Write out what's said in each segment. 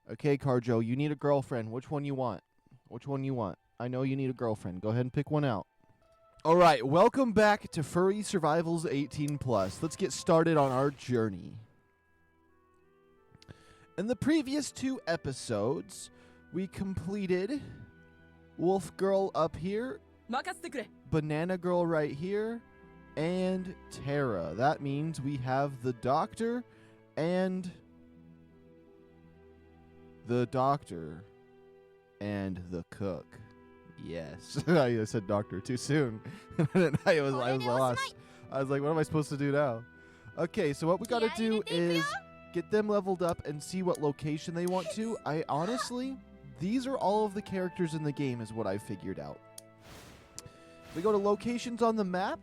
Okay, Carjo, you need a girlfriend. Which one you want? Which one you want? I know you need a girlfriend. Go ahead and pick one out. All right, welcome back to Furry Survivals 18+. Let's get started on our journey. In the previous 2 episodes, we completed Wolf Girl up here, Banana Girl right here, and Tara. That means we have the doctor and the cook. Yes. I said doctor too soon. I was lost. I was like, what am I supposed to do now? Okay, so what we got to do is get them leveled up and see what location they want to. I honestly, these are all of the characters in the game is what I figured out. We go to locations on the map.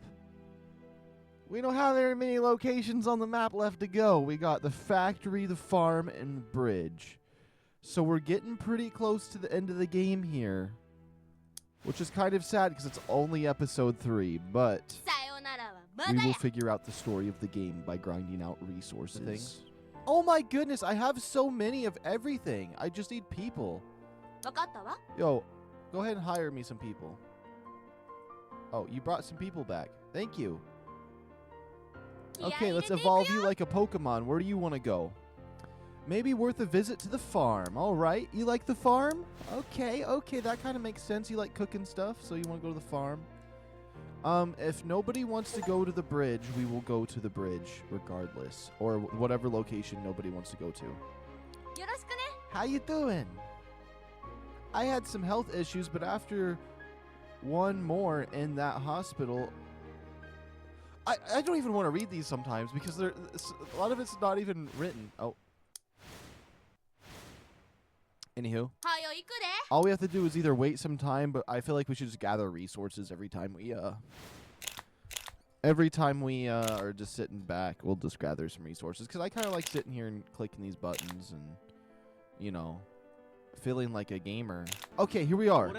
We don't have very many locations on the map left to go. We got the factory, the farm, and the bridge. So we're getting pretty close to the end of the game here, which is kind of sad because it's only episode 3, but we will figure out the story of the game by grinding out resources. Oh my goodness, I have so many of everything. I just need people. Yo, go ahead and hire me some people. Oh, you brought some people back. Thank you. Okay, let's evolve you like a Pokemon. Where do you want to go? Maybe worth a visit to the farm. All right, you like the farm? Okay, that kind of makes sense. You like cooking stuff, so you want to go to the farm. If nobody wants to go to the bridge, we will go to the bridge regardless, or whatever location nobody wants to go to. How you doing? I had some health issues, but after one more in that hospital, I don't even want to read these sometimes because a lot of it's not even written. Oh. Anywho, all we have to do is either wait some time, but I feel like we should just gather resources every time we are just sitting back. We'll just gather some resources because I kind of like sitting here and clicking these buttons and, you know, feeling like a gamer. Okay, here we are.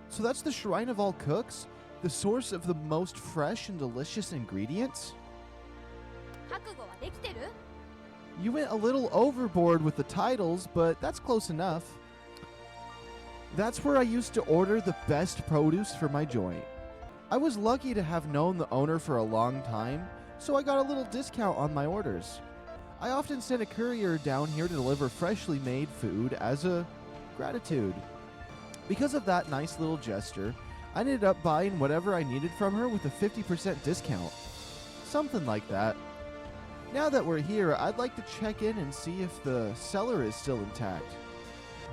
So that's the Shrine of All Cooks, the source of the most fresh and delicious ingredients. You went a little overboard with the titles, but that's close enough. That's where I used to order the best produce for my joint. I was lucky to have known the owner for a long time, so I got a little discount on my orders. I often sent a courier down here to deliver freshly made food as a gratitude. Because of that nice little gesture, I ended up buying whatever I needed from her with a 50% discount. Something like that. Now that we're here, I'd like to check in and see if the cellar is still intact.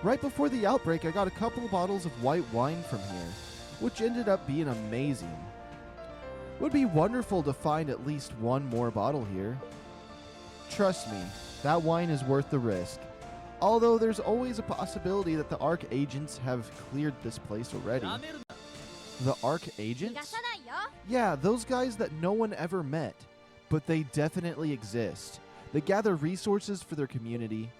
Right before the outbreak, I got a couple bottles of white wine from here, which ended up being amazing. Would be wonderful to find at least one more bottle here. Trust me, that wine is worth the risk. Although there's always a possibility that the ARK agents have cleared this place already. The ARK agents? Yeah, those guys that no one ever met. But they definitely exist. They gather resources for their community.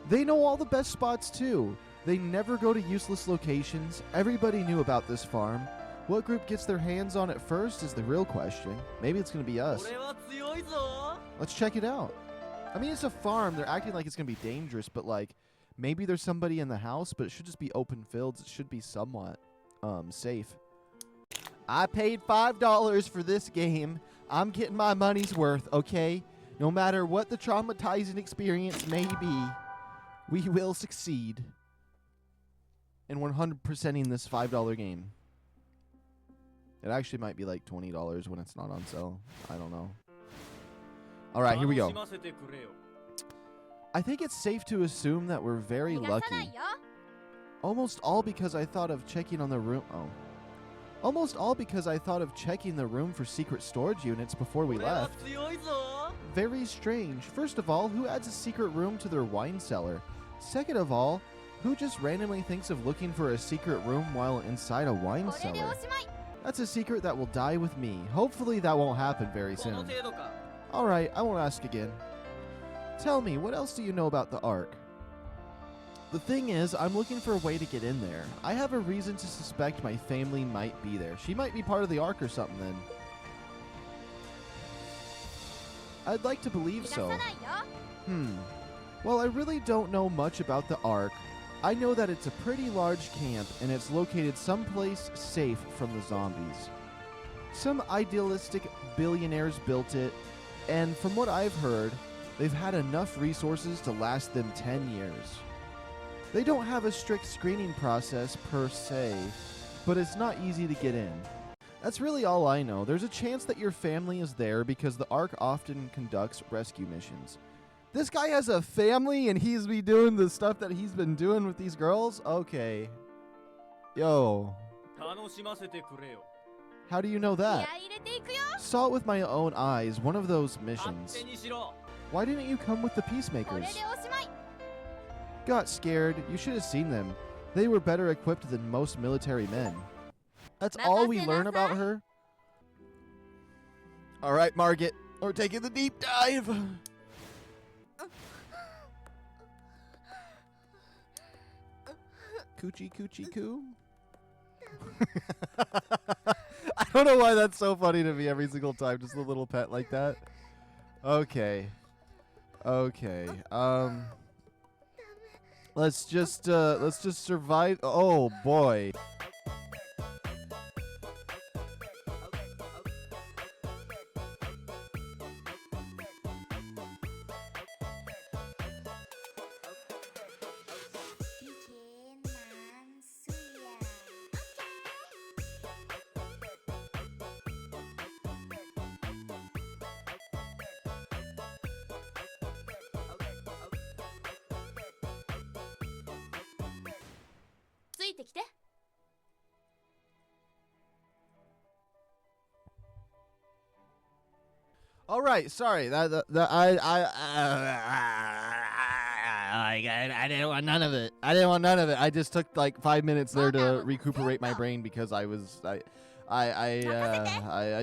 They know all the best spots too. They never go to useless locations. Everybody knew about this farm. What group gets their hands on it first is the real question. Maybe it's going to be us. Let's check it out. I mean, it's a farm. They're acting like it's going to be dangerous, but like maybe there's somebody in the house, but it should just be open fields. It should be somewhat safe. I paid $5 for this game. I'm getting my money's worth, okay? No matter what the traumatizing experience may be, we will succeed in 100%ing this $5 game. It actually might be like $20 when it's not on sale. I don't know. All right, here we go. I think it's safe to assume that we're very lucky. Almost all because I thought of checking on the room. Almost all because I thought of checking the room for secret storage units before we left. Very strange. First of all, who adds a secret room to their wine cellar? Second of all, who just randomly thinks of looking for a secret room while inside a wine cellar? That's a secret that will die with me. Hopefully that won't happen very soon. Alright, I won't ask again. Tell me, what else do you know about the ARK? The thing is, I'm looking for a way to get in there. I have a reason to suspect my family might be there. She might be part of the ARK or something then. I'd like to believe so. While I really don't know much about the ARK, I know that it's a pretty large camp and it's located someplace safe from the zombies. Some idealistic billionaires built it, and from what I've heard, they've had enough resources to last them 10 years. They don't have a strict screening process per se, but it's not easy to get in. That's really all I know. There's a chance that your family is there because the ARK often conducts rescue missions. This guy has a family and he's be doing the stuff that he's been doing with these girls? Okay. Yo. How do you know that? Saw it with my own eyes, one of those missions. Why didn't you come with the peacemakers? Got scared. You should have seen them. They were better equipped than most military men. That's all we learn about her? All right, Margit. We're taking the deep dive. Coochie coochie coo. I don't know why that's so funny to me every single time. Just a little pet like that. Okay. Okay. Let's just survive. Oh boy. All right, sorry. I didn't want none of it. I didn't want none of it. I just took like 5 minutes there to recuperate my brain because I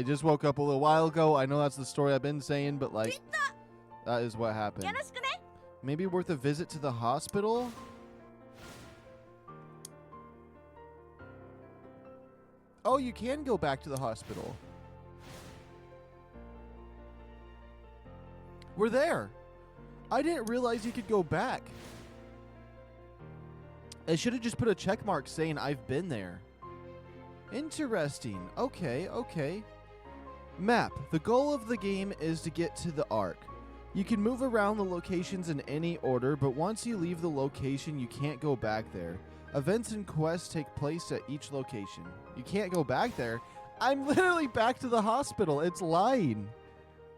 just woke up a little while ago. I know that's the story I've been saying, but like that is what happened. Maybe worth a visit to the hospital? Oh, you can go back to the hospital. We're there. I didn't realize you could go back. I should have just put a check mark saying I've been there. Interesting. Okay, okay. Map. The goal of the game is to get to the ARK. You can move around the locations in any order, but once you leave the location, you can't go back there. Events and quests take place at each location. You can't go back there? I'm literally back to the hospital. It's lying.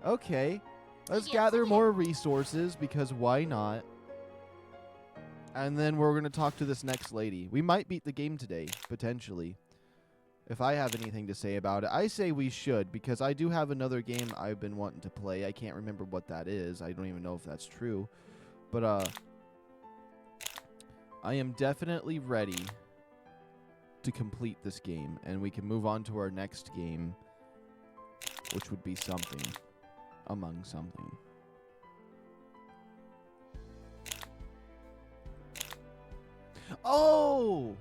Okay. Let's gather more resources, because why not? And then we're going to talk to this next lady. We might beat the game today, potentially. If I have anything to say about it. I say we should, because I do have another game I've been wanting to play. I can't remember what that is. I don't even know if that's true. But, I am definitely ready to complete this game. And we can move on to our next game, which would be something. Among something. Oh!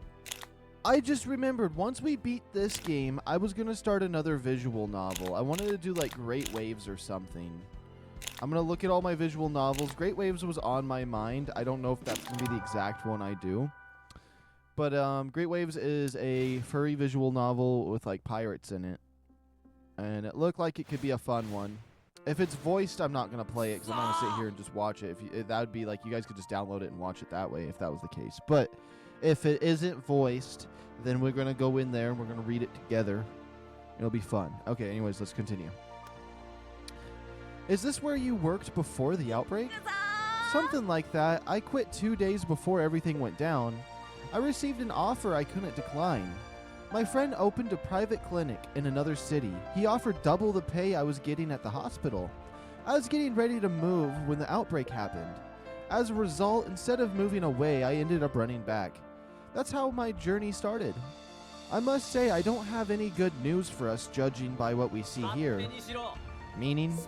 I just remembered, once we beat this game, I was going to start another visual novel. I wanted to do like Great Waves or something. I'm going to look at all my visual novels. Great Waves was on my mind. I don't know if that's going to be the exact one I do. But Great Waves is a furry visual novel with like pirates in it. And it looked like it could be a fun one. If it's voiced, I'm not going to play it because I'm going to sit here and just watch it. That would be like, you guys could just download it and watch it that way if that was the case. But if it isn't voiced, then we're going to go in there and we're going to read it together. It'll be fun. Okay, anyways, let's continue. Is this where you worked before the outbreak? Something like that. I quit 2 days before everything went down. I received an offer I couldn't decline. My friend opened a private clinic in another city. He offered double the pay I was getting at the hospital. I was getting ready to move when the outbreak happened. As a result, instead of moving away, I ended up running back. That's how my journey started. I must say I don't have any good news for us judging by what we see here. Meaning?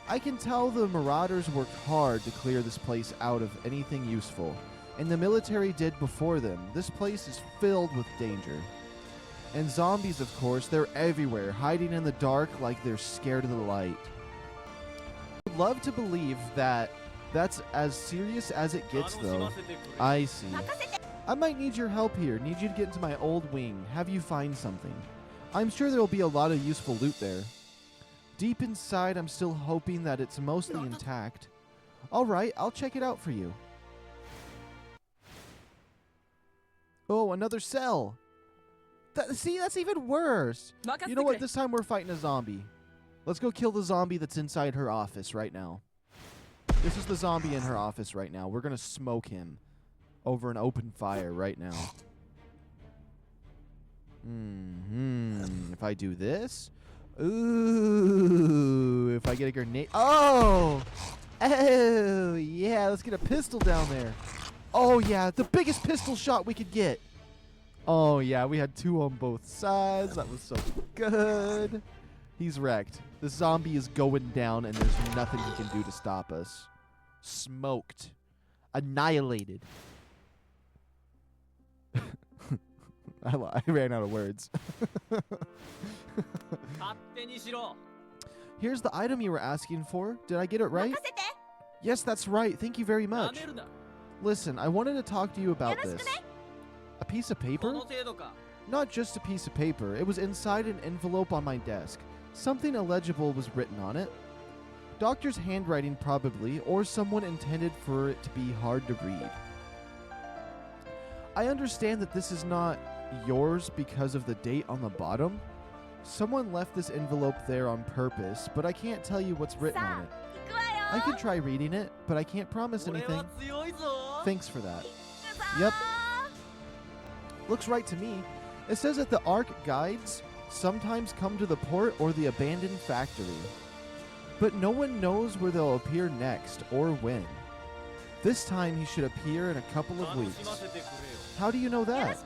I can tell the marauders worked hard to clear this place out of anything useful. And the military did before them. This place is filled with danger. And zombies, of course, they're everywhere, hiding in the dark like they're scared of the light. I would love to believe that That's as serious as it gets, though. I see. I might need your help here. Need you to get into my old wing. Have you find something. I'm sure there will be a lot of useful loot there. Deep inside, I'm still hoping that it's mostly intact. All right, I'll check it out for you. Oh, another cell. See, that's even worse. You know what? This time we're fighting a zombie. Let's go kill the zombie that's inside her office right now. This is the zombie in her office right now. We're going to smoke him over an open fire right now. If I do this. Ooh. If I get a grenade. Oh. Oh, yeah. Let's get a pistol down there. Oh, yeah. The biggest pistol shot we could get. Oh, yeah. We had 2 on both sides. That was so good. He's wrecked. The zombie is going down, and there's nothing he can do to stop us. Smoked. Annihilated. I ran out of words. Here's the item you were asking for. Did I get it right? Yes, that's right. Thank you very much. Listen, I wanted to talk to you about this. A piece of paper? Not just a piece of paper. It was inside an envelope on my desk. Something illegible was written on it. Doctor's handwriting probably, or someone intended for it to be hard to read. I understand that this is not yours because of the date on the bottom. Someone left this envelope there on purpose, but I can't tell you what's written on it. I can try reading it, but I can't promise anything. Thanks for that. Yep. Looks right to me. It says that the ARK guides sometimes come to the port or the abandoned factory. But no one knows where they'll appear next or when. This time he should appear in a couple of weeks. How do you know that?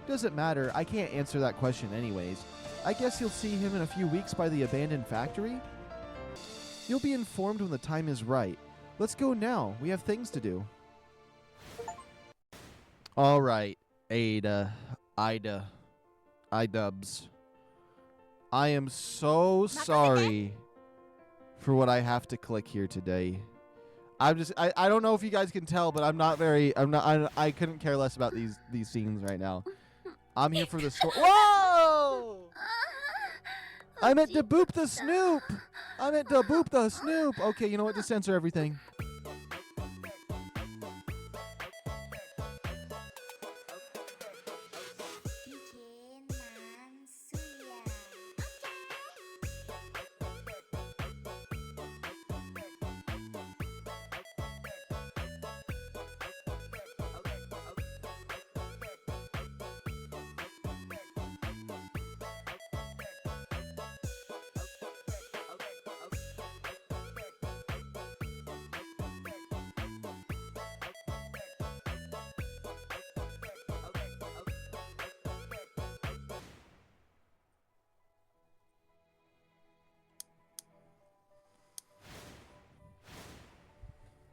Doesn't matter. I can't answer that question anyways. I guess you'll see him in a few weeks by the abandoned factory? You'll be informed when the time is right. Let's go now. We have things to do. All right, Ida, iDubbbz. I am so sorry for what I have to click here today. I don't know if you guys can tell, but I couldn't care less about these scenes right now. I'm here for the story. Whoa! I meant to boop the Snoop. Okay, you know what? Just censor everything.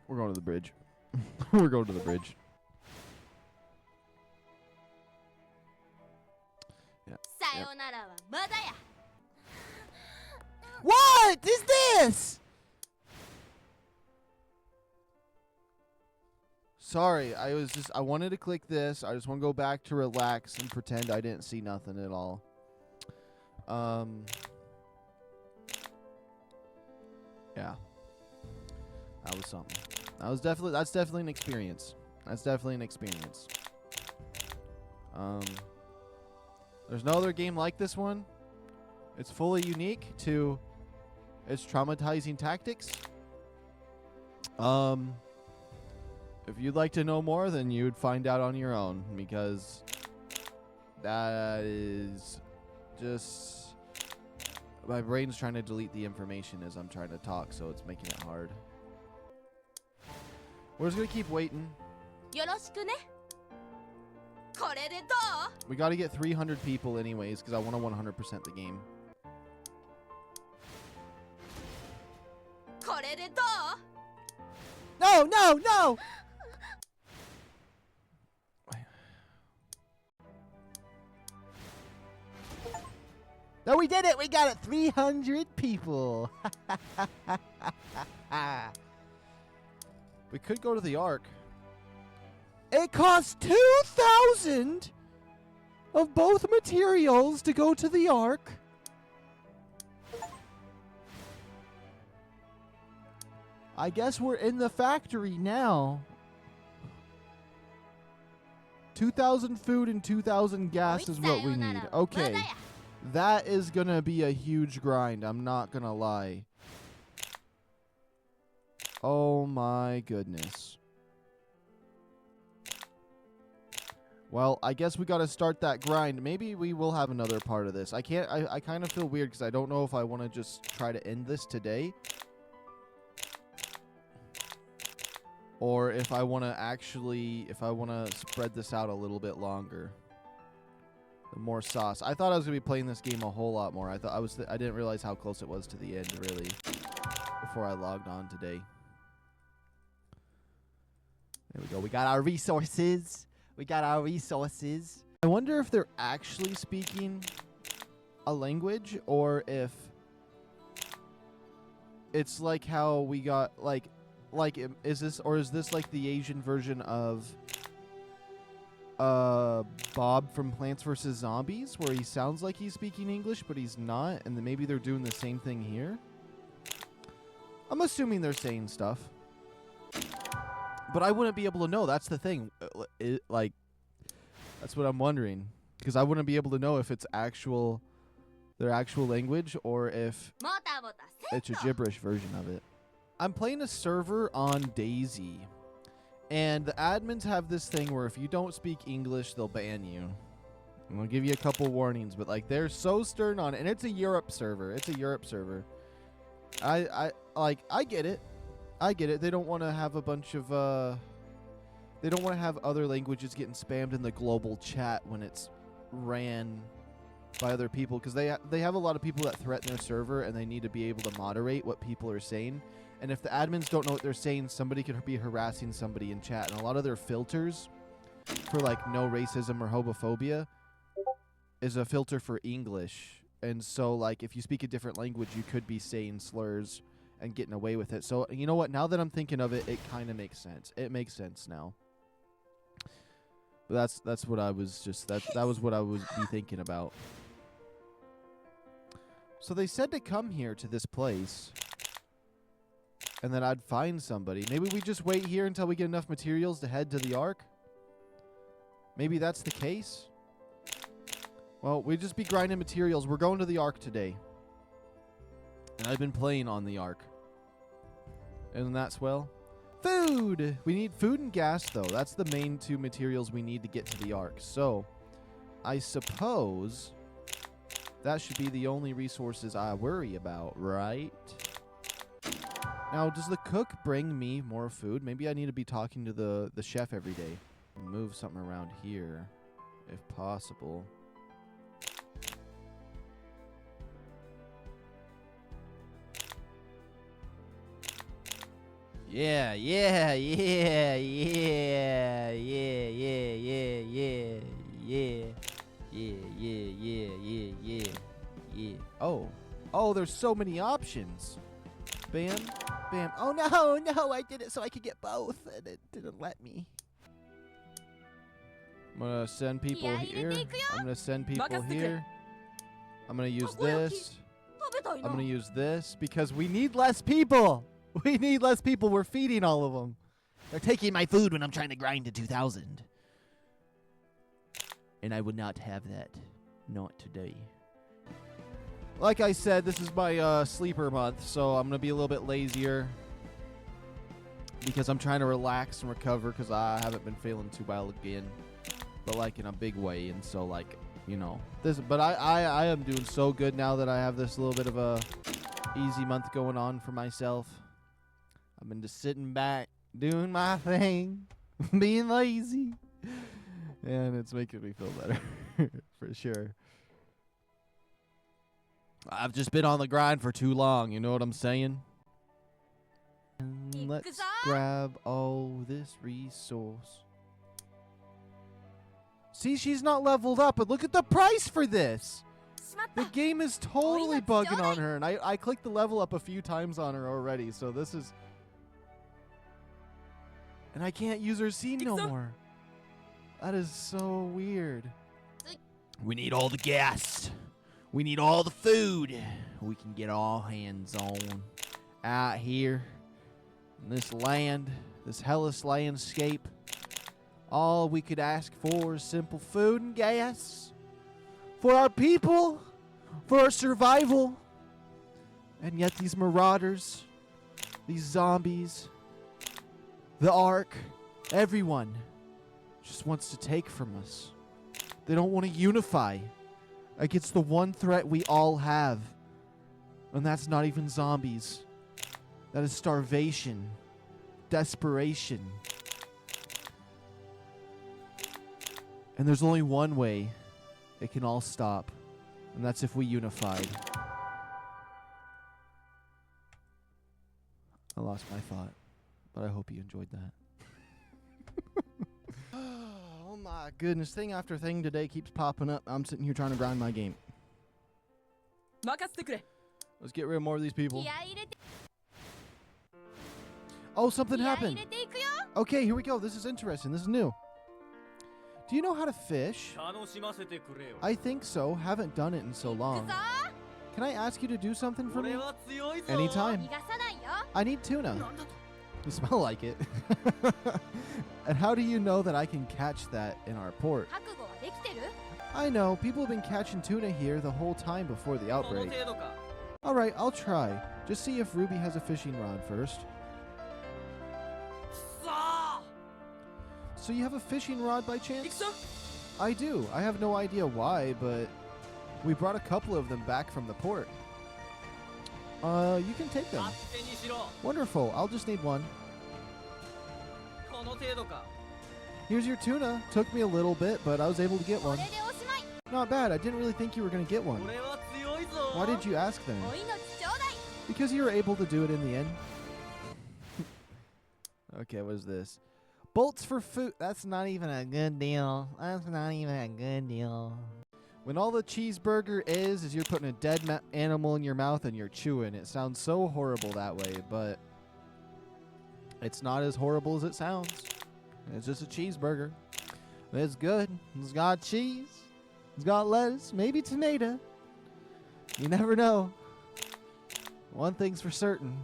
We're going to the bridge. We're going to the bridge. Yeah. What is this? Sorry, I wanted to click this. I just want to go back to relax and pretend I didn't see nothing at all. Yeah. That was something. That's definitely an experience. There's no other game like this one. It's fully unique to its traumatizing tactics. If you'd like to know more, then you'd find out on your own, because that is just my brain's trying to delete the information as I'm trying to talk, so it's making it hard. We're just gonna keep waiting. We gotta get 300 people anyways, because I want to 100% the game. No! No, we did it! We got it! 300 people! We could go to the ARK. It costs 2,000 of both materials to go to the ARK. I guess we're in the factory now. 2,000 food and 2,000 gas is what we need. Okay. That is going to be a huge grind. I'm not going to lie. Oh my goodness. Well, I guess we got to start that grind. Maybe we will have another part of this. I kind of feel weird because I don't know if I want to just try to end this today. Or if I want to spread this out a little bit longer. The more sauce. I thought I was going to be playing this game a whole lot more. I didn't realize how close it was to the end, really, before I logged on today. There we go. We got our resources. I wonder if they're actually speaking a language or if it's like how we got is this like the Asian version of Bob from Plants vs. Zombies, where he sounds like he's speaking English but he's not, and then maybe they're doing the same thing here? I'm assuming they're saying stuff, but I wouldn't be able to know. That's the thing. That's what I'm wondering, because I wouldn't be able to know if it's their actual language or if it's a gibberish version of it. I'm playing a server on Daisy, and the admins have this thing where if you don't speak English, they'll ban you. I'm gonna give you a couple warnings, but like they're so stern on it, and it's a Europe server. I get it. They don't want to have a bunch of they don't want to have other languages getting spammed in the global chat when it's ran by other people, because they have a lot of people that threaten their server, and they need to be able to moderate what people are saying. And if the admins don't know what they're saying, somebody could be harassing somebody in chat. And a lot of their filters for like no racism or homophobia is a filter for English. And so like if you speak a different language, you could be saying slurs and getting away with it. So you know what? Now that I'm thinking of it, it kind of makes sense. It makes sense now. But that's what I was just that was what I was be thinking about. So they said to come here to this place, and then I'd find somebody. Maybe we just wait here until we get enough materials to head to the ARK. Maybe that's the case. Well, we just be grinding materials. We're going to the ARK today. And I've been playing on the ARK. Isn't that swell? Food! We need food and gas, though. That's the main two materials we need to get to the ARK. So, I suppose that should be the only resources I worry about, right? Now, does the cook bring me more food? Maybe I need to be talking to the chef every day. Move something around here, if possible. Yeah. Oh, there's so many options. Bam, bam. Oh, no, I did it so I could get both, and it didn't let me. I'm going to send people here. I'm going to send people here. I'm going to use this. I'm going to use this because we need less people. We need less people. We're feeding all of them. They're taking my food when I'm trying to grind to 2,000. And I would not have that. Not today. Like I said, this is my sleeper month, so I'm going to be a little bit lazier because I'm trying to relax and recover because I haven't been feeling too well again, but like in a big way. And so like, you know, but I am doing so good now that I have this little bit of a easy month going on for myself. I've been just sitting back, doing my thing, being lazy, and it's making me feel better for sure. I've just been on the grind for too long, you know what I'm saying? And let's grab all this resource. See, she's not leveled up, but look at the price for this. The game is totally bugging on her, and I clicked the level up a few times on her already, so this is... And I can't use her scene no more. That is so weird. We need all the gas. We need all the food we can get all hands on out here in this land, this hellish landscape. All we could ask for is simple food and gas for our people, for our survival. And yet these marauders, these zombies, the ARK, everyone just wants to take from us. They don't want to unify against the one threat we all have. And that's not even zombies. That is starvation, desperation. And there's only one way it can all stop, and that's if we unified. I lost my thought, but I hope you enjoyed that. Oh my goodness, thing after thing today keeps popping up. I'm sitting here trying to grind my game. Let's get rid of more of these people. Oh, something happened. Okay, here we go. This is interesting. This is new. Do you know how to fish? I think so. Haven't done it in so long. Can I ask you to do something for me? Anytime. I need tuna. You smell like it. And how do you know that I can catch that in our port? I know. People have been catching tuna here the whole time before the outbreak. Alright, I'll try. Just see if Ruby has a fishing rod first. So you have a fishing rod by chance? I do. I have no idea why, but we brought a couple of them back from the port. You can take them. Wonderful. I'll just need one. Here's your tuna. Took me a little bit, but I was able to get one. Not bad. I didn't really think you were going to get one. Why did you ask then? Because you were able to do it in the end. Okay, what is this? Bolts for food. That's not even a good deal. That's not even a good deal. When all the cheeseburger is you're putting a dead animal in your mouth and you're chewing. It sounds so horrible that way, but it's not as horrible as it sounds. It's just a cheeseburger. It's good. It's got cheese. It's got lettuce. Maybe tomato. You never know. One thing's for certain.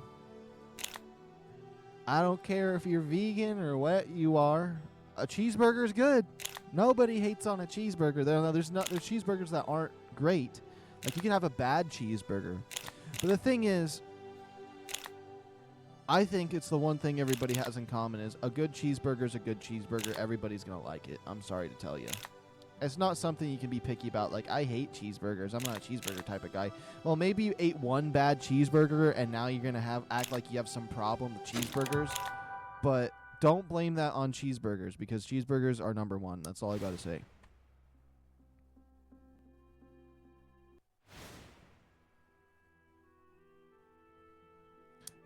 I don't care if you're vegan or what you are. A cheeseburger is good. Nobody hates on a cheeseburger. There's cheeseburgers that aren't great. Like, you can have a bad cheeseburger. But the thing is, I think it's the one thing everybody has in common is a good cheeseburger is a good cheeseburger. Everybody's going to like it. I'm sorry to tell you. It's not something you can be picky about. Like, I hate cheeseburgers. I'm not a cheeseburger type of guy. Well, maybe you ate one bad cheeseburger and now you're going to act like you have some problem with cheeseburgers. But don't blame that on cheeseburgers because cheeseburgers are number one. That's all I got to say.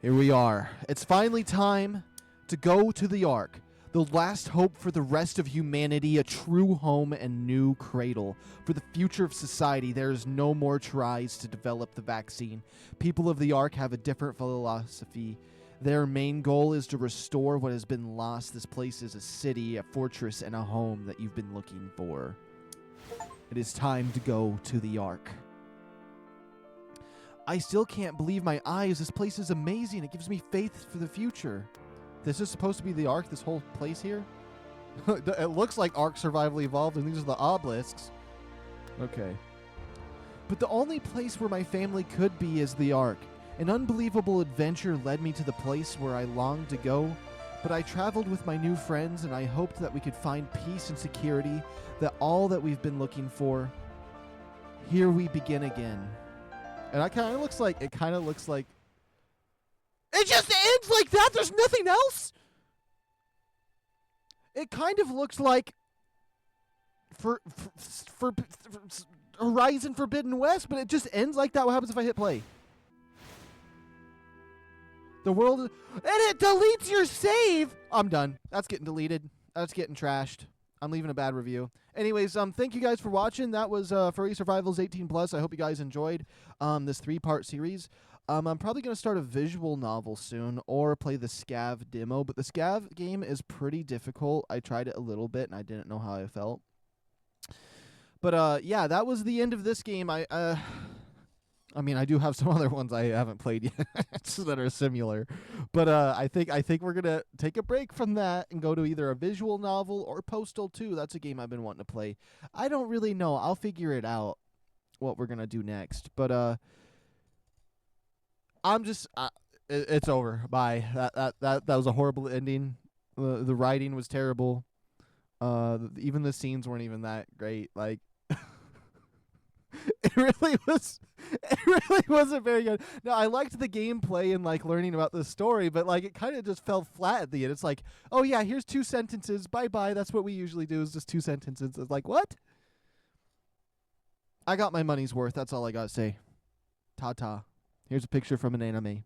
Here we are. It's finally time to go to the ARK. The last hope for the rest of humanity, a true home and new cradle. For the future of society, there is no more tries to develop the vaccine. People of the ARK have a different philosophy. Their main goal is to restore what has been lost. This place is a city, a fortress, and a home that you've been looking for. It is time to go to the ARK. I still can't believe my eyes. This place is amazing. It gives me faith for the future. This is supposed to be the ARK, this whole place here? It looks like ARK Survival Evolved, and these are the obelisks. Okay. But the only place where my family could be is the ARK. An unbelievable adventure led me to the place where I longed to go, but I traveled with my new friends, and I hoped that we could find peace and security, that all that we've been looking for. Here we begin again. And it kind of looks like it just ends like that. There's nothing else. It kind of looks like for Horizon Forbidden West, but it just ends like that. What happens if I hit play? The world, and it deletes your save. I'm done. That's getting deleted. That's getting trashed. I'm leaving a bad review. Anyways, thank you guys for watching. That was Furry Survivals 18+. I hope you guys enjoyed this 3-part series. I'm probably going to start a visual novel soon or play the Scav demo, but the Scav game is pretty difficult. I tried it a little bit and I didn't know how I felt. But yeah, that was the end of this game. I mean, I do have some other ones I haven't played yet that are similar. But I think we're going to take a break from that and go to either a visual novel or Postal 2. That's a game I've been wanting to play. I don't really know. I'll figure it out what we're going to do next. But I'm just it's over. Bye. That was a horrible ending. The writing was terrible. Even the scenes weren't even that great. Like it really was. It really wasn't very good. Now I liked the gameplay and like learning about the story, but like it kind of just fell flat at the end. It's like, oh yeah, here's 2 sentences. Bye bye. That's what we usually do. Is just 2 sentences. It's like what? I got my money's worth. That's all I gotta say. Ta ta. Here's a picture from an anime.